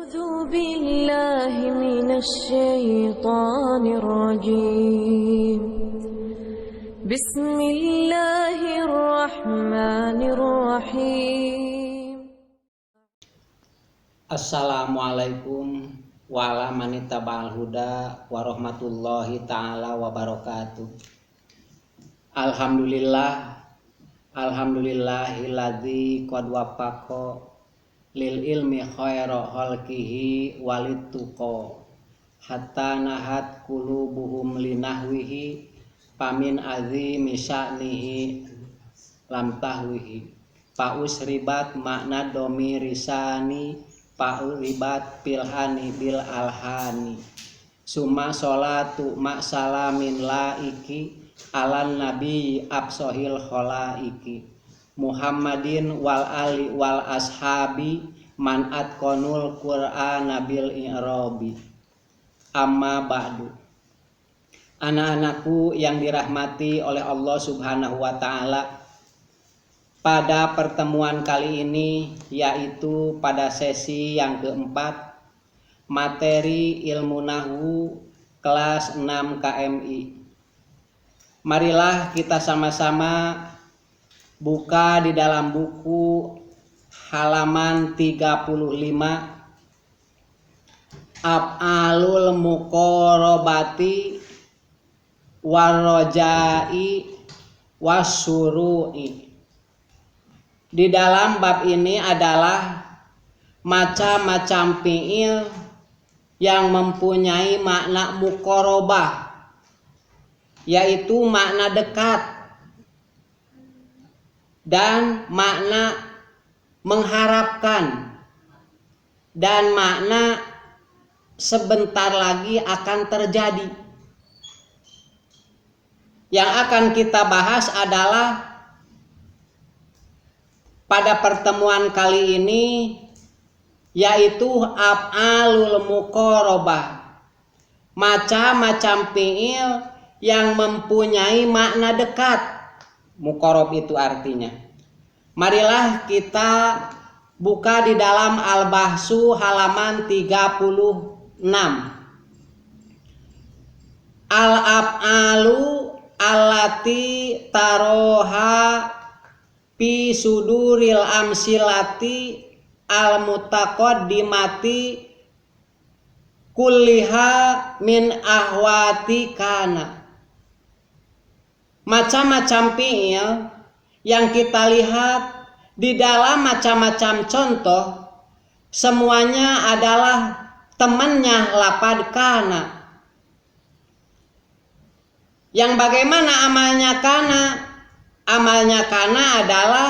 أعوذ بالله من الشيطان الرجيم بسم الله الرحمن الرحيم. Assalamualaikum warahmatullahi huda warahmatullahi ta'ala wabarakatuh. Alhamdulillahilladzi qad wafaqa lil ilmi khaira khalqihi walid tuqa hatta nahat qulubuhum linahwihi pamin azimi sya'nihi lam tahwihi pa usribat makna domi risani ribat pilhani bil alhani summa sholatu ma salamin laiki alan nabi absohil kholaiki Muhammadin wal ali wal ashabi man atqanul qur'ana bil i'rabi. Amma ba'du. Anak-anakku yang dirahmati oleh Allah Subhanahu wa taala, pada pertemuan kali ini, yaitu pada sesi yang keempat, materi ilmu nahwu kelas 6 KMI. Marilah kita sama-sama buka di dalam buku halaman 35, Af'alul muqarabati warrojai wasyuru'i. Di dalam bab ini adalah macam-macam fi'il yang mempunyai makna muqarabah, yaitu makna dekat dan makna mengharapkan dan makna sebentar lagi akan terjadi. Yang akan kita bahas adalah pada pertemuan kali ini, yaitu af'alul muqarabah, macam-macam fi'il yang mempunyai makna dekat. Muqarab itu artinya. Marilah kita buka di dalam Al-Bahsu halaman 36. Al-af'alu allati taroha fi suduril amsilati al-mutaqaddimati kulliha min ahwati kana. Macam-macam fi'il yang kita lihat di dalam macam-macam contoh, semuanya adalah temannya lapad kana. Yang bagaimana amalnya kana? Amalnya kana adalah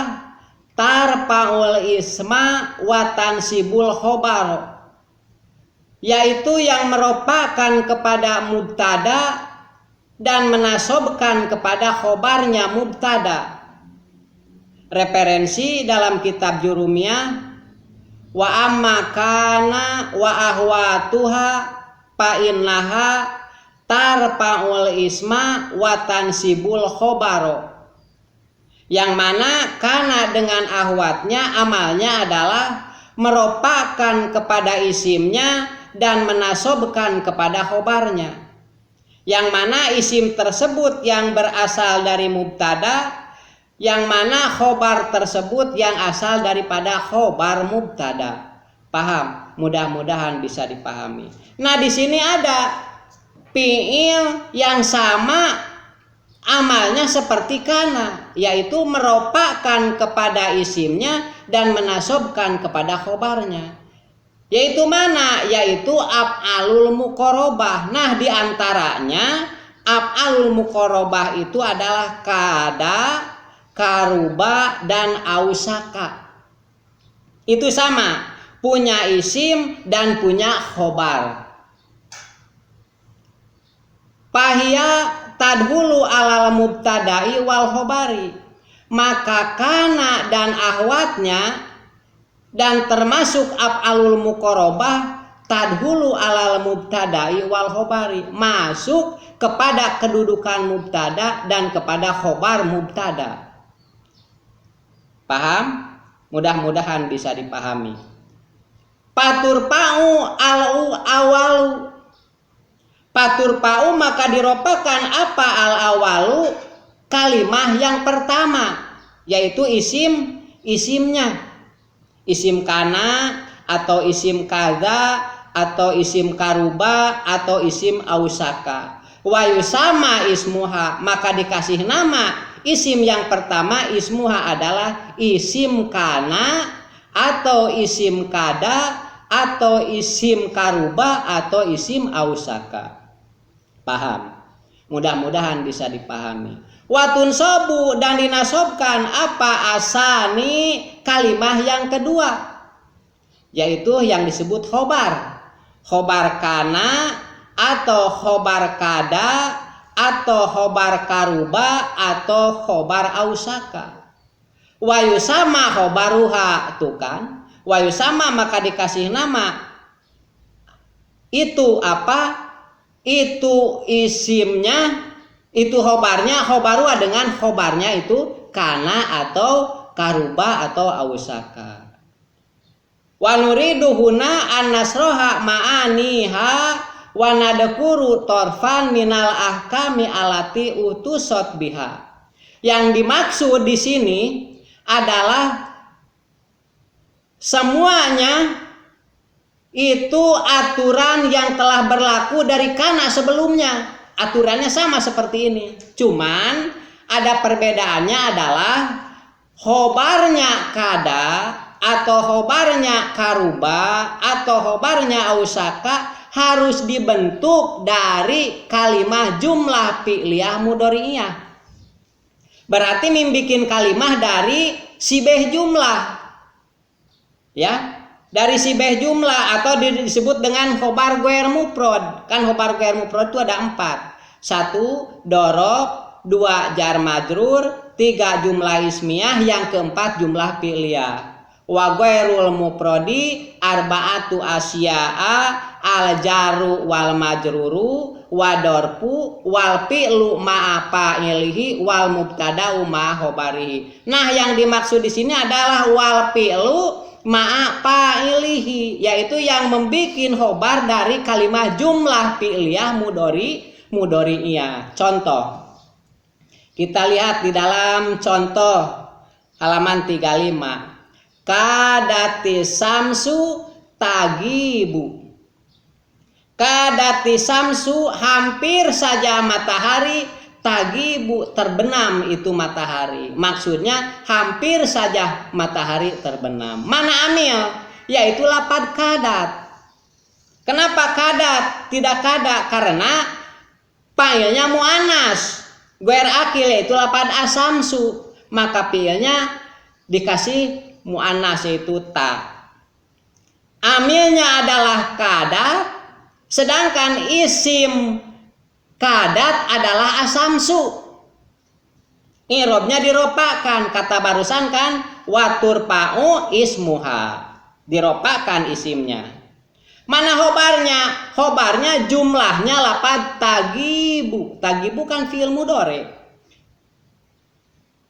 tarpaul isma wa tansibul khobar, yaitu yang merupakan kepada mubtada dan menasobkan kepada khobarnya mubtada. Referensi dalam kitab Jurumiyah, wa amma kana wa ahwatuha fa innaha tarpaul isma wa tansibul khobaro. Yang mana kana dengan ahwatnya amalnya adalah merupakan kepada isimnya dan menasobkan kepada khobarnya. Yang mana isim tersebut yang berasal dari mubtada, yang mana khobar tersebut yang asal daripada khobar mubtada. Paham? Mudah-mudahan bisa dipahami. Nah, di sini ada fi'il yang sama amalnya seperti kana, yaitu merupakan kepada isimnya dan menasobkan kepada khobarnya. Yaitu mana? Yaitu af'alul muqarabah. Nah, diantaranya af'alul muqarabah itu adalah kada, karuba, dan ausaka. Itu sama, punya isim dan punya khobar. Fahiya tadhulu alal mubtada'i wal khobari. Maka kana dan ahwatnya dan termasuk af'alul muqarabah tadhulu alal mubtada'i wal khobari, masuk kepada kedudukan mubtada dan kepada khobar mubtada. Paham? Mudah-mudahan bisa dipahami. Faturpa'u al awalu. Faturpa'u maka diropakan apa al awalu, kalimah yang pertama, yaitu isimnya. Isim kana atau isim kada atau isim karuba atau isim ausaka. Wa yusama ismuha, maka dikasih nama isim yang pertama, ismuha adalah isim kana atau isim kada atau isim karuba atau isim ausaka. Paham? Mudah-mudahan bisa dipahami. Watun sobu, dan dinasobkan apa asani, kalimah yang kedua, yaitu yang disebut khobar. Khobar kana atau khobar kada atau khobar karuba atau khobar ausaka. Wayusama khobaruha, tuh kan, wayusama maka dikasih nama itu apa, itu isimnya, itu khobarnya, khobarua dengan khobarnya itu kana atau karuba atau ausaka. Wa nuridu huna an-nasroha ma'aniha wa nadkuru torfan minal ahkami alati utusot biha. Yang dimaksud di sini adalah semuanya itu aturan yang telah berlaku dari kana sebelumnya. Aturannya sama seperti ini, cuman ada perbedaannya adalah khobarnya kada atau khobarnya karuba atau khobarnya ausaka harus dibentuk dari kalimah jumlah fi'liyah mudhari'iyah. Berarti membikin kalimah dari sibeh jumlah, ya, dari sibeh jumlah atau disebut dengan khobar ghair mufrad. Kan khobar ghair mufrad itu ada 4. 1 dorob, 2 jar majrur, 3 jumlah ismiyah, yang keempat jumlah fi'liyah. Wa ghairul mufradi arba'atu asya'a al jaru wal majruru wa dorpu wal fi'lu ma'a fa'ilihi wal mubtada'u ma'a khobarihi. Nah, yang dimaksud di sini adalah wal fi'lu ma'a fa'ilihi, yaitu yang membikin khobar dari kalimah jumlah fi'liyah mudhari'iyah. Contoh, kita lihat di dalam contoh halaman 35. Kadati samsu tagibu. Kadati samsu, hampir saja matahari, tagibu, terbenam itu matahari. Maksudnya hampir saja matahari terbenam. Mana amil? Yaitu lapad kadat. Kenapa kadat? Tidak kada, karena fi'ilnya mu'annas. Ghair akil yaitu lapad asamsu. Maka fi'ilnya dikasih mu'annas yaitu ta. Amilnya adalah kadat, sedangkan isim kadat adalah asamsu. Irobnya diropakan, kata barusan kan waturpa'u ismuha, diropakan isimnya. Mana khobarnya? Khobarnya jumlahnya lapad tagibu. Tagibu kan fi'il mudhari.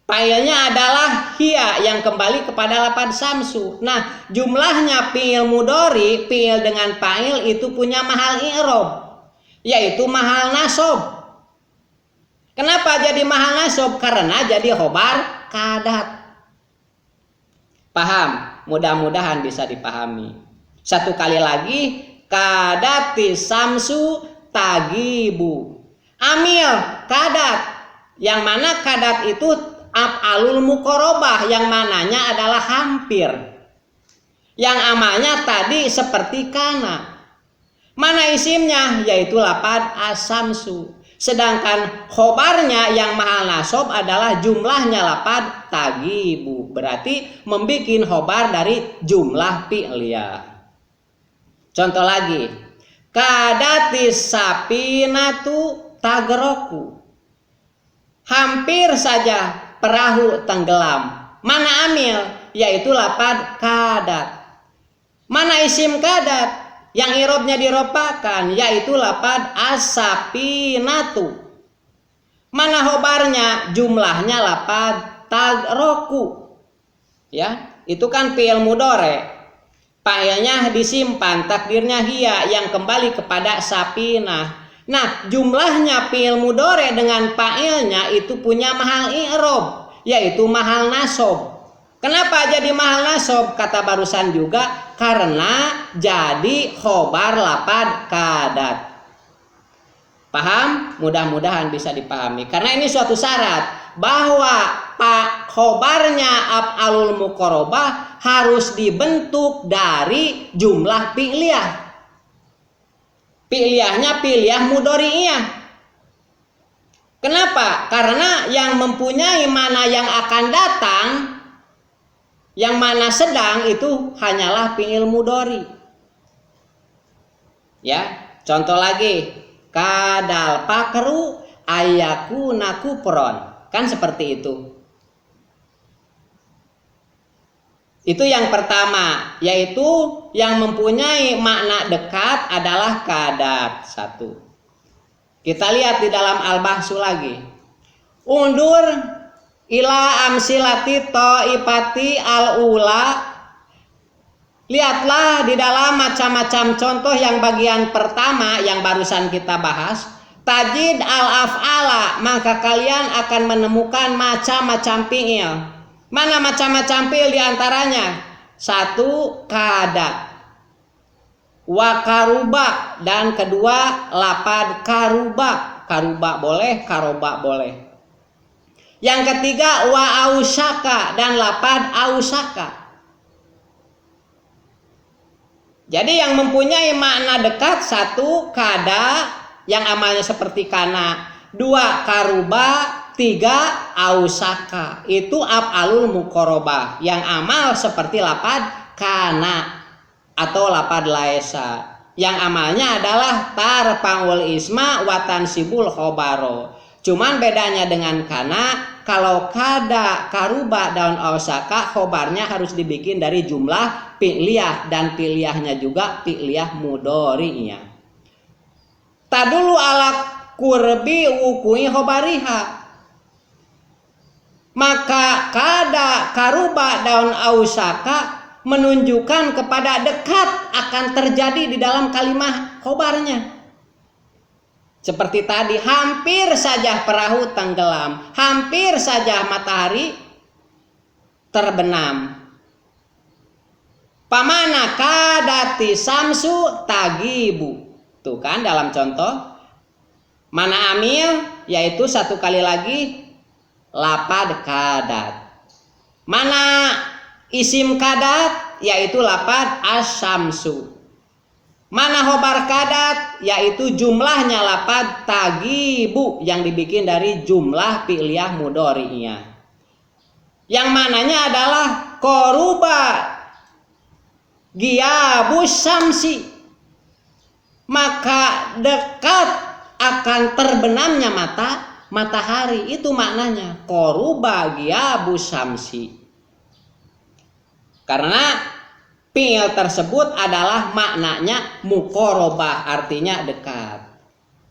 Fa'ilnya adalah hiya yang kembali kepada lapad samsu. Nah, jumlahnya fi'il mudhari, fi'il dengan fa'il itu punya mahal i'rob, yaitu mahal nasob. Kenapa jadi mahal nasob? Karena jadi khobar kadat. Paham? Mudah-mudahan bisa dipahami. Satu kali lagi, kadati samsu tagibu. Amil kadat, yang mana kadat itu af'alul muqarabah, yang mananya adalah hampir. Yang amalnya tadi seperti kana. Mana isimnya? Yaitu lapad asamsu. Sedangkan khobarnya yang mahal nasob adalah jumlahnya lapad tagibu. Berarti membikin khobar dari jumlah fi'liyah. Contoh lagi, kadati sapinatu tagroku. Hampir saja perahu tenggelam. Mana amil? Yaitu lapad kadat. Mana isim kadat? Yang irobnya diropakan, yaitu lapad asapinatu. Mana khobarnya? Jumlahnya lapad tagroku. Ya, itu kan fi'il mudhari. Fa'ilnya disimpan, takdirnya hiya yang kembali kepada sapinah. Nah, jumlahnya fi'il mudhari dengan fa'ilnya itu punya mahal i'rob, yaitu mahal nasob. Kenapa jadi mahal nasob? Kata barusan juga karena jadi khobar lapad kadat. Paham? Mudah-mudahan bisa dipahami. Karena ini suatu syarat bahwa khobarnya af'alul muqarrabah harus dibentuk dari jumlah fi'liyah. Fi'liyahnya fi'liyah mudhari'iyah. Kenapa? Karena yang mempunyai mana yang akan datang, yang mana sedang itu hanyalah fi'il mudhari. Ya, contoh lagi, kadal pakru ayakuna kupron. Kan seperti itu. Itu yang pertama, yaitu yang mempunyai makna dekat adalah kadat. Satu. Kita lihat di dalam Al-Bahsu lagi. Undur ila amsilati ta'ifati al-ula. Lihatlah di dalam macam-macam contoh yang bagian pertama yang barusan kita bahas. Tajid al-af'ala, maka kalian akan menemukan macam-macam fi'il. Mana macam-macam fi'il diantaranya? Satu, kada, wa karuba, dan kedua lapad karuba. Karuba boleh, karoba boleh. Yang ketiga, wa ausaka, dan lapad ausaka. Jadi yang mempunyai makna dekat, satu, kada, yang amalnya seperti kana. Dua, karuba. Tiga, ausaka, itu af'alul muqarrabah yang amal seperti lapad kana atau lapad laisa, yang amalnya adalah tarfa'ul isma wa tansibul khobaro. Cuman bedanya dengan kana, kalau kada, karuba, dan ausaka khobarnya harus dibikin dari jumlah fi'liyah, dan fi'liyahnya juga fi'liyah mudhari'iyah. Tadulu ala kurbi wukui khobariha, maka kada, karuba, dan ausaka menunjukkan kepada dekat akan terjadi di dalam kalimat khobarnya. Seperti tadi, hampir saja perahu tenggelam, hampir saja matahari terbenam. Pamana kadati samsu tagibu. Tuh kan dalam contoh. Mana amil, yaitu satu kali lagi lapad kadat. Mana isim kadat, yaitu lapad asyamsu. Mana khobar kadat, yaitu jumlahnya lapad tagibu yang dibikin dari jumlah fi'liyah mudhari'iyah. Yang mananya adalah koruba giyabus syamsi, maka dekat akan terbenamnya matahari, itu maknanya koruba giyabus syamsi. Karena fi'il tersebut adalah maknanya muqarrabah, artinya dekat.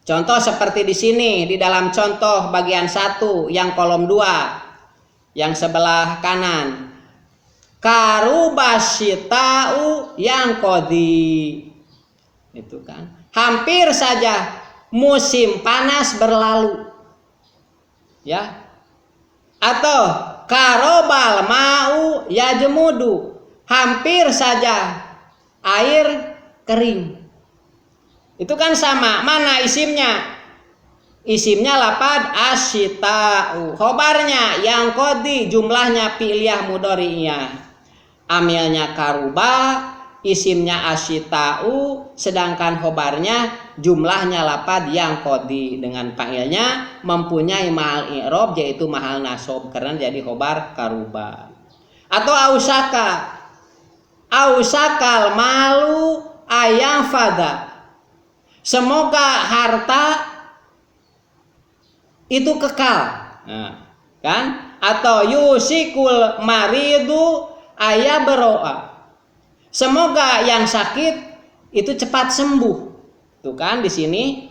Contoh seperti di sini, di dalam contoh bagian 1 yang kolom 2 yang sebelah kanan. Karubasyita'u yang qadi. Itu kan. Hampir saja musim panas berlalu. Ya. Atau karobal ma'u yajmudu, hampir saja air kering. Itu kan sama. Mana isimnya? Isimnya lapad asyita'u. Khobarnya yang qadi, jumlahnya fi'liyah mudhari'iyah. Amilnya karuba, isimnya asyita'u, sedangkan khobarnya jumlahnya lapad yang qadi dengan fa'ilnya mempunyai mahal i'rob, yaitu mahal nasob karena jadi khobar karuba. Atau ausaka, ausakal malu ayang fada, semoga harta itu kekal. Nah, kan? Atau yusikul maridu ayaberoa, semoga yang sakit itu cepat sembuh. Tuh kan di sini.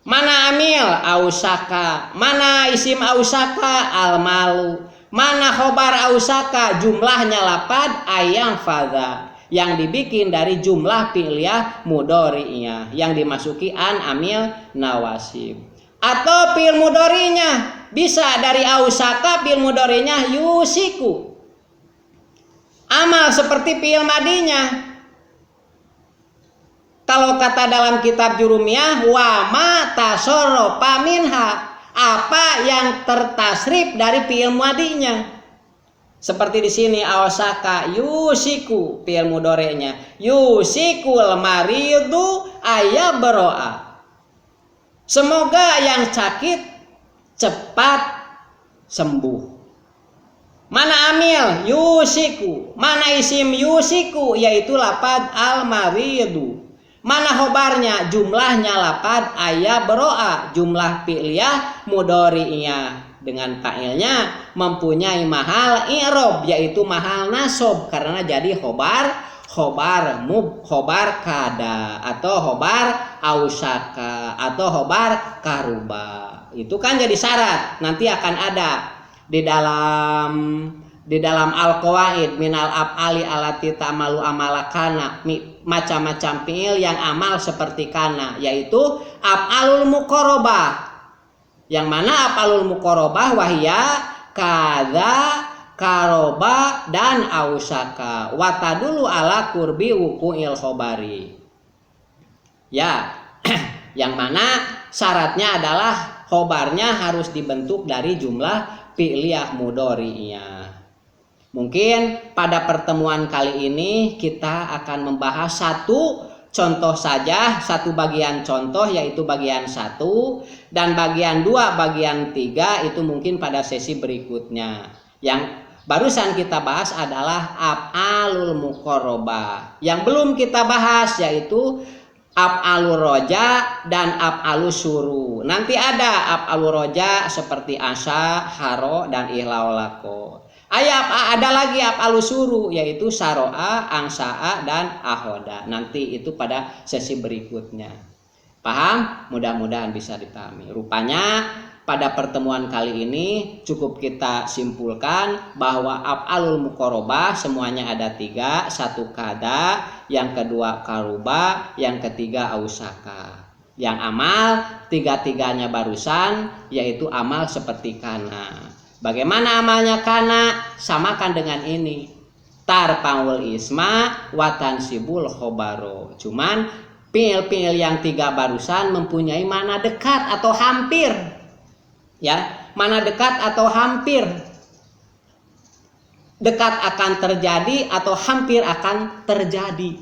Mana amil? Ausaka. Mana isim ausaka? Al-malu. Mana khobar ausaka? Jumlahnya lapad ayang fadha. yang dibikin dari jumlah fi'liyah mudhari'iyah yang dimasuki an amil nawasib. Atau fi'il mudhari'nya bisa dari ausaka, fi'il mudhari'nya yusiku. Amal seperti fi'il madinya. Kalau kata dalam kitab Jurumiyah, wa ma tasarrafa minha, apa yang tertasrif dari fi'il madinya. Seperti di sini awasaka yusiku fi'il mudhari'nya, yusikul maridu ayabro'a. Semoga yang sakit cepat sembuh. Mana amil yusiku, mana isim yusiku yaitu lapad al maridu. Mana khobarnya, jumlahnya lapad ayabro'a, jumlah fi'liyah mudhari'iyah. Dengan fa'ilnya mempunyai mahal i'rob, yaitu mahal nasob, karena jadi khobar kada, atau khobar ausaka, atau khobar karuba. Itu kan jadi syarat. Nanti akan ada di dalam al-qawaid minal af'ali alati ta'malu amalakana, macam-macam fi'il yang amal seperti kana, yaitu af'alul muqarabah. Yang mana af'alul muqarabah wahia kadza, karoba, dan ausaka, watadulu ala kurbi wuku'il khobari. Ya, yang mana syaratnya adalah khobarnya harus dibentuk dari jumlah fi'liyah mudhari'iyah. Mungkin pada pertemuan kali ini kita akan membahas satu contoh saja, satu bagian contoh yaitu bagian 1, dan bagian 2, bagian 3 itu mungkin pada sesi berikutnya. Yang barusan kita bahas adalah af'alul muqarrabah. Yang belum kita bahas yaitu af'alur roja dan af'alus suru. Nanti ada af'alur roja seperti asa, haro, dan ihlaulako. Ada lagi af'alus suru yaitu saro'a, angsa'a, dan ahoda. Nanti itu pada sesi berikutnya. Paham? Mudah-mudahan bisa dipahami. Rupanya pada pertemuan kali ini cukup kita simpulkan bahwa af'alul muqarrabah semuanya ada 3. 1 kada, yang kedua karuba, yang ketiga ausaka. Yang amal 3-3-nya barusan yaitu amal seperti kana. Bagaimana amalnya kana? Samakan dengan ini. Tarpaul isma watan sibul khobaro. Cuman fi'il-fi'il yang 3 barusan mempunyai mana dekat atau hampir. Ya, mana dekat atau hampir. Dekat akan terjadi atau hampir akan terjadi.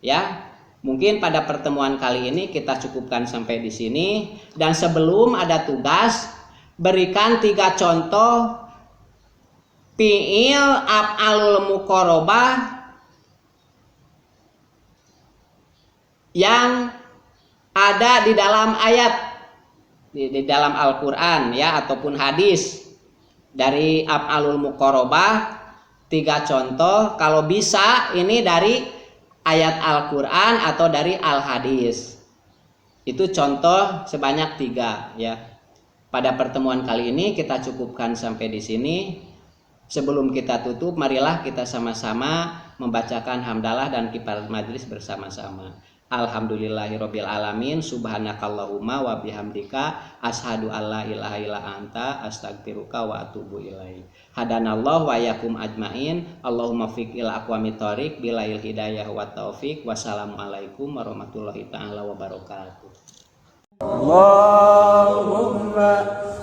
Ya, mungkin pada pertemuan kali ini kita cukupkan sampai di sini. Dan sebelum ada tugas, berikan 3 contoh fi'il af'alul muqarrabah yang ada di dalam ayat, di dalam Al-Quran ya, ataupun hadis dari af'alul muqarrabah. 3 contoh, kalau bisa ini dari ayat Al-Quran atau dari Al-Hadis. Itu contoh sebanyak 3 ya. Pada pertemuan kali ini kita cukupkan sampai di sini. Sebelum kita tutup, marilah kita sama-sama membacakan hamdalah dan kifarat majlis bersama-sama. Alhamdulillahirabbil alamin, subhanakallahumma wa bihamdika asyhadu alla ilaha illa anta astaghfiruka wa atubu ilaik. Hadanallahu wa iyyakum ajmain. Allahumma fiqil aqwamit thoriq bilail hidayah wa taufik. Wassalamualaikum warahmatullahi taala wabarakatuh. Allahumma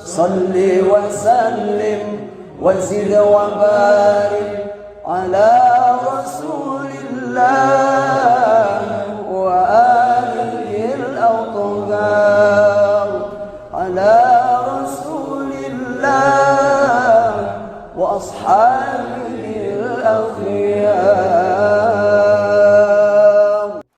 salli wa sallim wa zid wa barik ala rasulillah wa alihil awtahar, ala rasulillah wa ashabihil akhir.